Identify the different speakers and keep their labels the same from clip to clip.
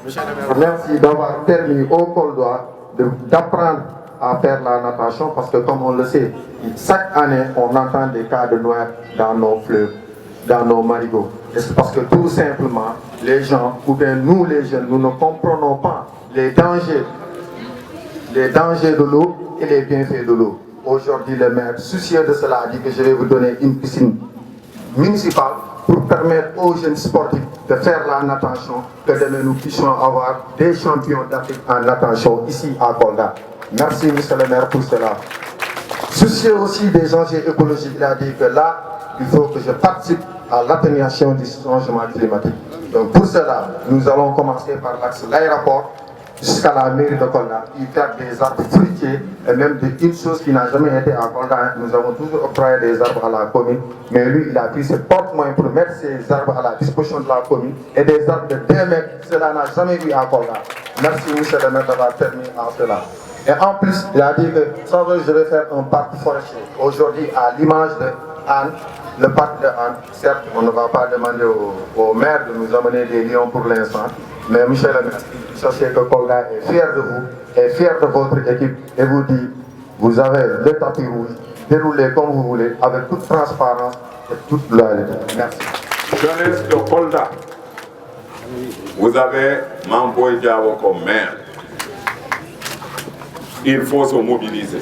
Speaker 1: Monsieur le maire, merci d'avoir permis au Kolda d'apprendre à faire la natation parce que comme on le sait, chaque année on entend des cas de noyades dans nos fleuves, dans nos marigots. Et c'est parce que tout simplement, les gens, ou bien nous les jeunes, nous ne comprenons pas les dangers de l'eau et les bienfaits de l'eau. Aujourd'hui, le maire, soucieux de cela, dit que je vais vous donner une piscine municipale pour permettre aux jeunes sportifs de faire la natation, que demain nous puissions avoir des champions d'Afrique en natation ici à Kolda. Merci, monsieur le maire, pour cela. Soucieux aussi des enjeux écologiques, il a dit que là, il faut que je participe à l'atténuation du changement climatique. Donc pour cela, nous allons commencer par l'axe l'aéroport jusqu'à la mairie de Kolda, y faire des arbres fruitiers et même une chose qui n'a jamais été à Kolda. Nous avons toujours octroyé des arbres à la commune, mais lui, il a pris ses porte-moyens pour mettre ces arbres à la disposition de la commune et des arbres de 2 mètres. Cela n'a jamais eu à Kolda. Merci, monsieur le maire, d'avoir permis à cela. Et en plus, il a dit que je vais faire un parc forestier. Aujourd'hui, à l'image de Anne, le parc de Anne, certes, on ne va pas demander au maire de nous amener des lions pour l'instant, mais monsieur le maire, sachez que Kolda est fier de vous, est fier de votre équipe et vous dit, vous avez le tapis rouge, déroulez comme vous voulez, avec toute transparence et toute loyauté. Merci.
Speaker 2: Jeunesse de Kolda, vous avez Mamboy Diawo comme maire. Il faut se mobiliser.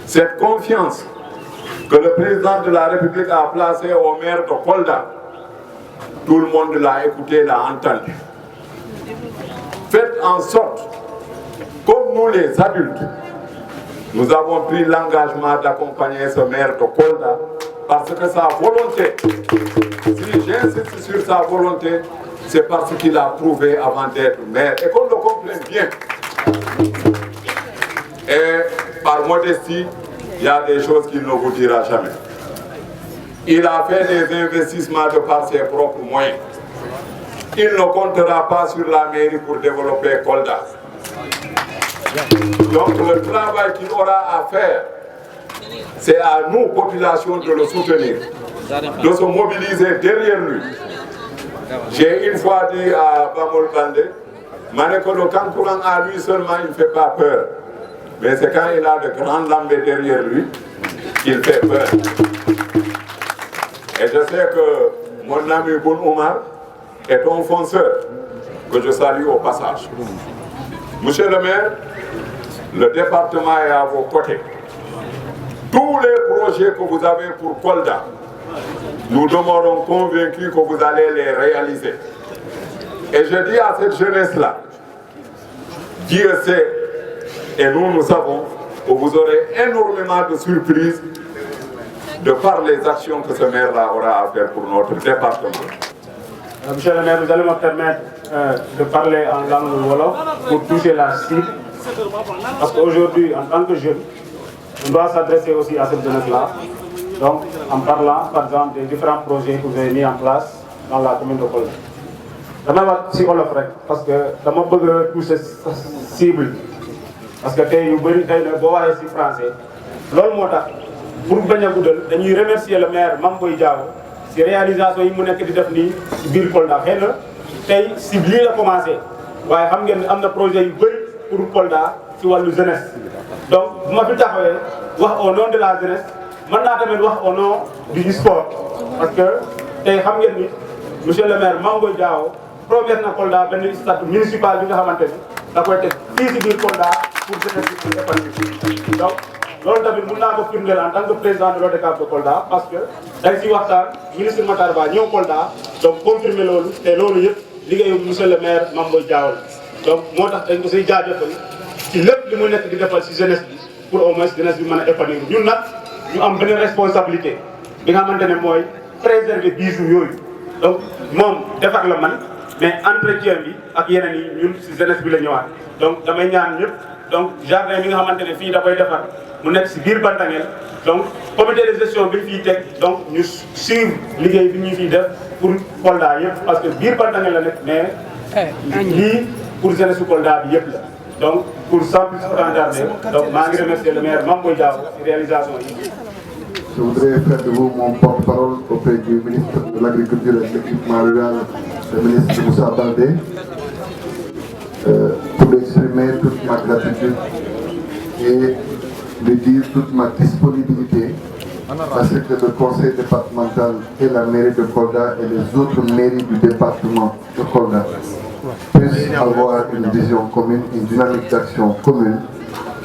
Speaker 2: Cette confiance que le président de la République a placée au maire de Kolda, tout le monde l'a écouté, l'a entendu. Faites en sorte, comme nous les adultes, nous avons pris l'engagement d'accompagner ce maire de Kolda parce que sa volonté, si j'insiste sur sa volonté, c'est parce qu'il a prouvé avant d'être maire et qu'on le comprenne bien. Et par modestie, il y a des choses qu'il ne vous dira jamais. Il a fait des investissements de par ses propres moyens. Il ne comptera pas sur la mairie pour développer Kolda. Donc le travail qu'il aura à faire, c'est à nous, population, de le soutenir, de se mobiliser derrière lui. J'ai une fois dit à Bamol Bandé, que le Kankuran à lui seulement, il ne fait pas peur. Mais c'est quand il a de grandes lambées derrière lui qu'il fait peur. Et je sais que mon ami Boun Oumar est un fonceur que je salue au passage. Monsieur le maire, le département est à vos côtés. Tous les projets que vous avez pour Kolda, nous demeurons convaincus que vous allez les réaliser. Et je dis à cette jeunesse-là, Dieu sait, et nous savons, que vous aurez énormément de surprises de par les actions que ce maire-là aura à faire pour notre département.
Speaker 3: Monsieur le maire, vous allez me permettre de parler en langue wolof pour toucher la cible. Parce qu'aujourd'hui, en tant que jeune, on doit s'adresser aussi à cette jeunesse-là. Donc, en parlant, par exemple, des différents projets que vous avez mis en place dans la commune de Kolda. Je vais wax ci wolof rek parce que dama bëgg a toucher cible parce que tey yu bëri xëy na boo waxee ci français loolu moo tax pour bañ a guddal dañuy remercier le maire Mame Boye Diao ci réalisation yi mu nekk di def nii ci biir Kolda xëy na tey ci lii la commencé waaye xam ngeen ne am na projet yu bëri pour Kolda ci wàllu jeunesse. Donc bu ma fi taxawee wax au nom de la jeunesse mën naa tamit wax au nom du sport parce que tey xam ngeen ni monsieur le maire Mame Boye Diao promettre na Kolda benn stade municipal bi nga xamante ni da koy teg fii ci biir Kolda pour jeunesse bi pour épanouir. Donc loolu tamit mën naa ko firndeel en tant que président de l'ODCAV de Kolda parce que dañ ci waxtaan ministre Matar Ba ñëw Kolda donc confirmer loolu te loolu yëpp liggéeyu monsieur le maire Mame Boye Diao la donc moo tax dañ ko siy jaajëfal ci lépp li mu nekk di defal ci jeunesse bi pour au moins jeunesse bi mën a épanouir ñun nag ñu am benn responsabilité bi nga xamante ne mooy préserver bijoux yooyu donc moom defar la man mais entretien bi ak yeneen yi ñun ci jeunesse bi la ñëwaat donc damay ñaan ñëpp donc jardin bi nga xamante ne fii da koy defar mu nekk ci biir Bantangel donc comité de gestion bi fiy teg donc ñu suivre liggéey bi ñu fiy def pour Kolda yëpp parce que biir Bantangel la nekk mais lii pour jeunesse su Kolda bi yëpp la donc pour 100+ en jardin donc maa ngi remercier le maire Mame Boye Diao ci réalisation yi.
Speaker 4: Je voudrais faire de vous mon porte-parole auprès du ministre de l'Agriculture et de l'Équipement rural, le ministre Moussa Baldé, pour lui exprimer toute ma gratitude et lui dire toute ma disponibilité, parce que le conseil départemental et la mairie de Kolda et les autres mairies du département de Kolda puissent avoir une vision commune, une dynamique d'action commune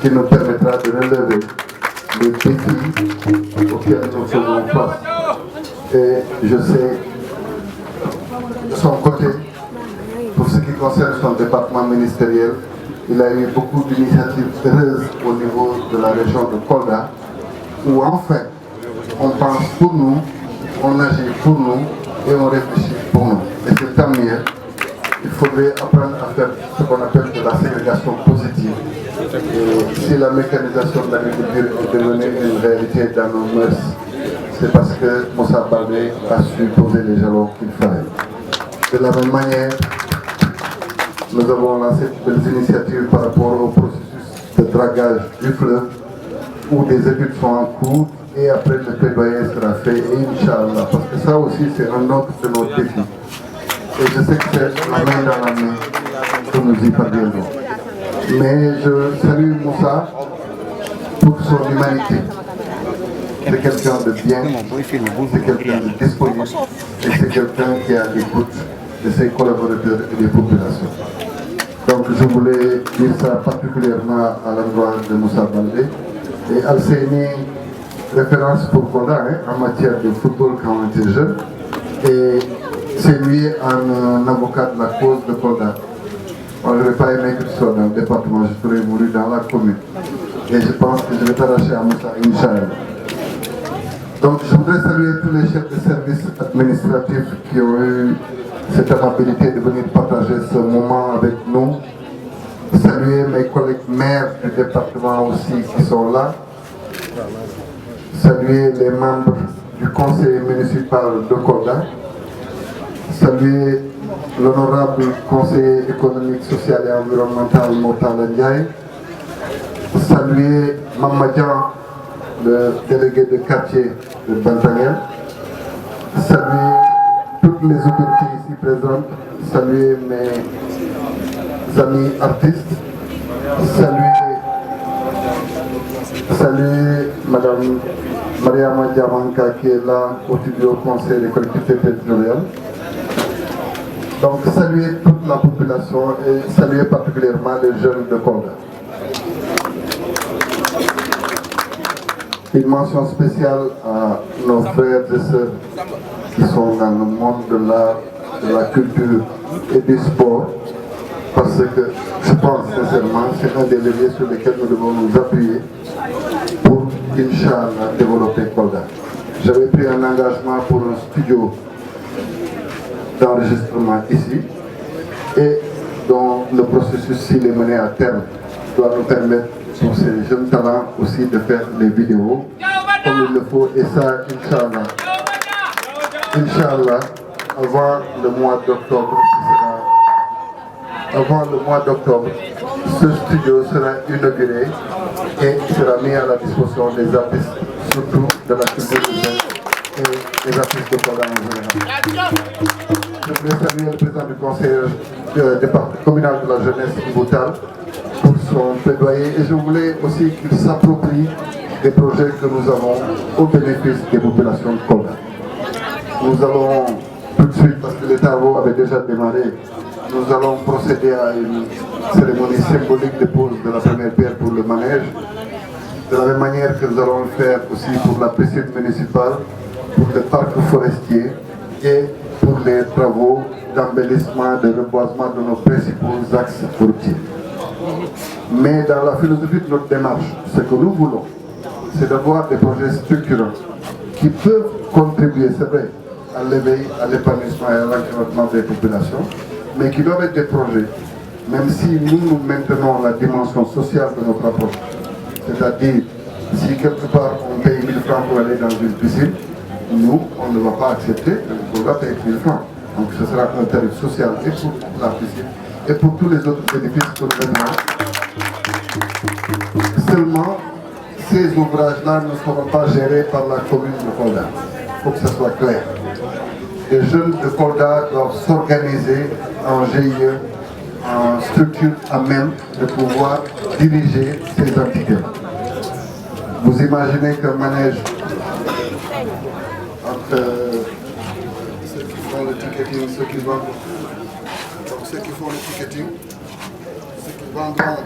Speaker 4: qui nous permettra de relever les défis auxquels nous faisons face. Et je sais, de son côté, pour ce qui concerne son département ministériel, il a eu beaucoup d'initiatives heureuses au niveau de la région de Kolda, où enfin, on pense pour nous, on agit pour nous et on réfléchit pour nous. Et c'est tant mieux. Il faudrait apprendre à faire ce qu'on appelle de la ségrégation positive. Et si la mécanisation de l'agriculture est devenue une réalité dans nos mœurs, c'est parce que Moussa Baldé a su poser les jalons qu'il fallait. De la même manière, nous avons lancé des initiatives par rapport au processus de dragage du fleuve, où des études sont en cours et après le plaidoyer sera fait, et Inch'Allah, parce que ça aussi c'est un autre de nos défis. Et je sais que c'est la main dans la main que nous y parviendrons. Mais je salue Moussa pour son humanité. C'est quelqu'un de bien, c'est quelqu'un de disponible, et c'est quelqu'un qui a l'écoute de ses collaborateurs et des populations. Donc je voulais dire ça particulièrement à l'endroit de Moussa Baldé. Et Alseni, référence pour Kolda en matière de football quand on était jeune. Et c'est lui un avocat de la cause de Kolda. Moi, je n'aurais pas aimé que tu sois dans le département, je serais voulu dans la commune. Et je pense que je vais t'arracher à Moussa, Inch'Allah. Donc je voudrais saluer tous les chefs de services administratifs qui ont eu cette amabilité de venir partager ce moment avec nous. Saluer mes collègues maires du département aussi qui sont là. Saluer les membres du conseil municipal de Kolda. Saluer l'honorable conseiller économique, social et environnemental Mortala Ndiaye. Saluer Mamadian, le délégué de quartier de Bantangel. Saluer toutes les autorités ici présentes. Saluer mes amis artistes. Saluer Madame Mariama Diamanka qui est là au studio conseil des collectivités territoriales. Donc saluer toute la population et saluer particulièrement les jeunes de Kolda. Une mention spéciale à nos frères et sœurs qui sont dans le monde de l'art, de la culture et du sport, parce que je pense sincèrement que c'est un des leviers sur lesquels nous devons nous appuyer pour, Inch'Allah, développer Kolda. J'avais pris un engagement pour un studio d'enregistrement ici et dont le processus, s'il est mené à terme, doit nous permettre pour ces jeunes talents aussi de faire des vidéos comme il le faut, et ça, Inch'Allah, avant le mois d'octobre, ce studio sera inauguré et sera mis à la disposition des artistes, surtout de la culture urbaine et des artistes de Kolda en général. Je voudrais saluer le président du conseil communal de la jeunesse, Boutal, pour son plaidoyer, et je voulais aussi qu'il s'approprie des projets que nous avons au bénéfice des populations de Kolda. Nous allons tout de suite, parce que les travaux avaient déjà démarré, nous allons procéder à une cérémonie symbolique de pose de la première pierre pour le manège, de la même manière que nous allons le faire aussi pour la piscine municipale, pour le parc forestier et pour les travaux d'embellissement, de reboisement de nos principaux axes routiers. Mais dans la philosophie de notre démarche, ce que nous voulons, c'est d'avoir des projets structurants qui peuvent contribuer, c'est vrai, à l'éveil, à l'épanouissement et à l'environnement des populations, mais qui doivent être des projets, même si nous maintenons la dimension sociale de notre approche. C'est-à-dire, si quelque part on paye 1000 francs pour aller dans une piscine, nous, on ne va pas accepter qu'on va payer 1000 francs. Donc ce sera un tarif social et pour la piscine et pour tous les autres bénéfices que nous avons. Seulement, ces ouvrages-là ne seront pas gérés par la commune de Kolda. Il faut que ce soit clair. les jeunes de Kolda doivent s'organiser en GIE, en structure à même de pouvoir diriger ces entités. Vous imaginez qu'un manège entre ceux qui font le ticketing, ceux qui vendent, ceux qui vendront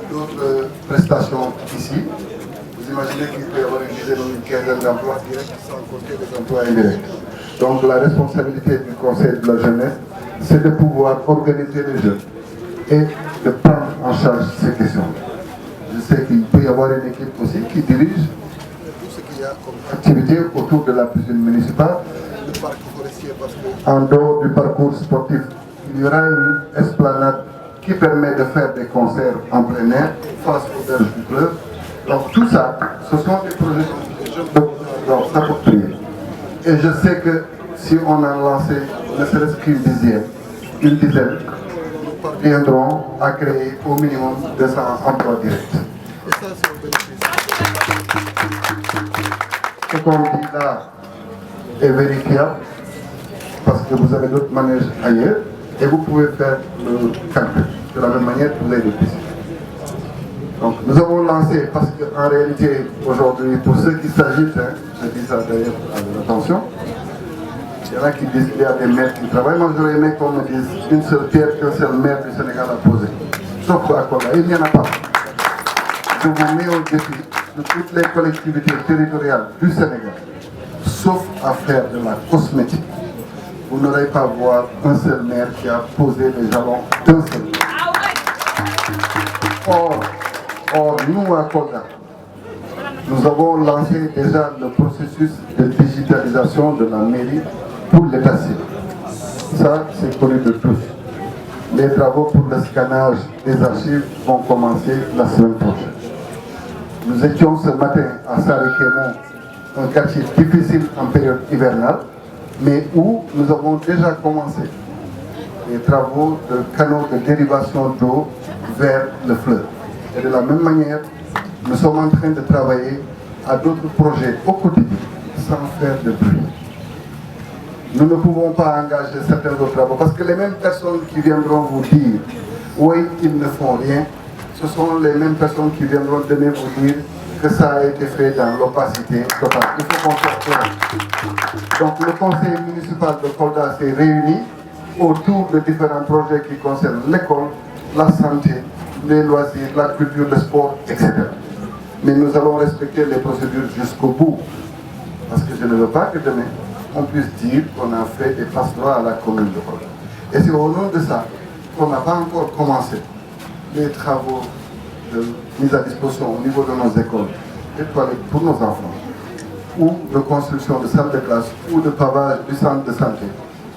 Speaker 4: d'autres prestations ici, vous imaginez qu'il peut y avoir une dizaine ou une quinzaine d'emplois directs sans compter les emplois indirects. Donc la responsabilité du Conseil de la jeunesse, c'est de pouvoir organiser les jeunes et de prendre en charge ces questions. Je sais qu'il peut y avoir une équipe aussi qui dirige tout ce qu'il y a comme activité autour de la piscine municipale, le parc forestier, parce qu'en dehors du parcours sportif, il y aura une esplanade qui permet de faire des concerts en plein air face aux berges du fleuve. Donc tout ça, ce sont des projets dont les jeunes doivent s'approprier. Et je sais que si on a lancé ne serait-ce qu'une dizaine, nous parviendrons à créer au minimum 200 emplois directs. Et ça, c'est un bénéfice. Ce qu'on dit là est vérifiable parce que vous avez d'autres manèges ailleurs et vous pouvez faire le calcul de la même manière pour les deux piscines. Donc nous avons lancé, parce qu'en réalité aujourd'hui, pour ceux qui s'agitent, je dis ça d'ailleurs avec attention, il y en a qui disent qu'il y a des maires qui travaillent. Moi j'aurais aimé qu'on me dise une seule pierre qu'un seul maire du Sénégal a posée. Sauf à Kolda, il n'y en a pas. Je vous mets au défi de toutes les collectivités territoriales du Sénégal, sauf à faire de la cosmétique. Vous n'aurez pas voir un seul maire qui a posé les jalons d'un seul maire. Or, nous à Kolda, nous avons lancé déjà le processus de digitalisation de la mairie pour l'état civil. Ça, c'est connu de tous. Les travaux pour le scannage des archives vont commencer la semaine prochaine. Nous étions ce matin à Saré-Kémon, un quartier difficile en période hivernale, mais où nous avons déjà commencé les travaux de canaux de dérivation d'eau vers le fleuve. Et de la même manière, nous sommes en train de travailler à d'autres projets au quotidien, sans faire de bruit. Nous ne pouvons pas engager certains autres travaux, parce que les mêmes personnes qui viendront vous dire « oui, ils ne font rien », ce sont les mêmes personnes qui viendront demain vous dire que ça a été fait dans l'opacité totale. Il faut qu'on soit clair. Donc le conseil municipal de Kolda s'est réuni autour de différents projets qui concernent l'école, la santé, les loisirs, la culture, le sport, etc. Mais nous allons respecter les procédures jusqu'au bout. Parce que je ne veux pas que demain, on puisse dire qu'on a fait des passe-droits à la commune de Kolda. Et c'est au nom de ça qu'on n'a pas encore commencé les travaux de mise à disposition au niveau de nos écoles, des toilettes pour nos enfants, ou de construction de salles de classe, ou de pavage du centre de santé,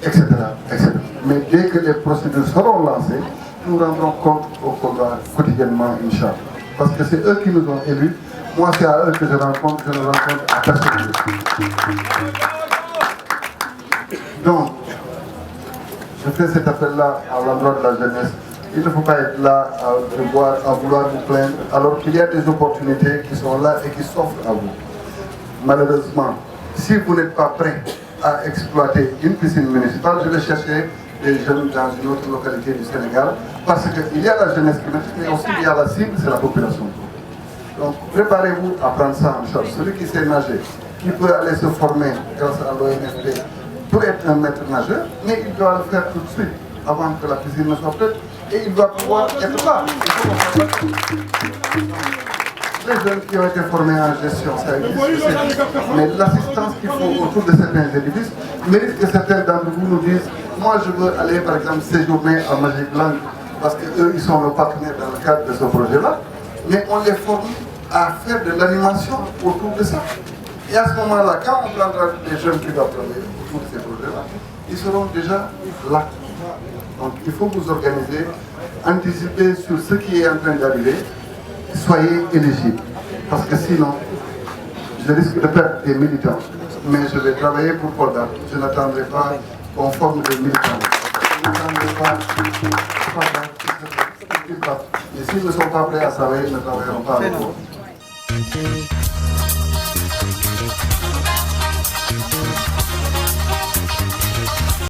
Speaker 4: etc., etc. Mais dès que les procédures seront lancées, nous rendrons compte au Kolda quotidiennement, Inch'Allah. Parce que c'est eux qui nous ont élus. Moi, c'est à eux que je ne rencontre à personne. Donc, je fais cet appel-là à l'endroit de la jeunesse. Il ne faut pas être là à vouloir vous plaindre, alors qu'il y a des opportunités qui sont là et qui s'offrent à vous. Malheureusement, si vous n'êtes pas prêt à exploiter une piscine municipale, je vais chercher des jeunes dans une autre localité du Sénégal, parce qu'il y a la jeunesse qui maîtrise, mais aussi il y a la cible, c'est la population. Donc préparez-vous à prendre ça en charge. Celui qui sait nager, qui peut aller se former grâce à l'ONFP pour être un maître nageur, mais il doit le faire tout de suite, avant que la piscine ne soit prête, et il doit pouvoir être là. Les jeunes qui ont été formés en gestion, ça existe. Mais l'assistance qu'il faut autour de certains édifices mérite que certains d'entre vous nous disent « Moi, je veux aller, par exemple, séjourner à Magic Land, parce qu'eux, ils sont nos partenaires dans le cadre de ce projet-là. » Mais on les forme à faire de l'animation autour de ça. Et à ce moment-là, quand on prendra des jeunes qui doivent travailler autour de ces projets-là, ils seront déjà là. Donc il faut vous organiser, anticiper sur ce qui est en train d'arriver, soyez éligibles. Parce que sinon, je risque de perdre des militants. Mais je vais travailler pour Kolda. Je n'attendrai pas qu'on forme des militants. Je n'attendrai pas et s'ils ne sont pas prêts à travailler, ils ne travailleront pas avec vous.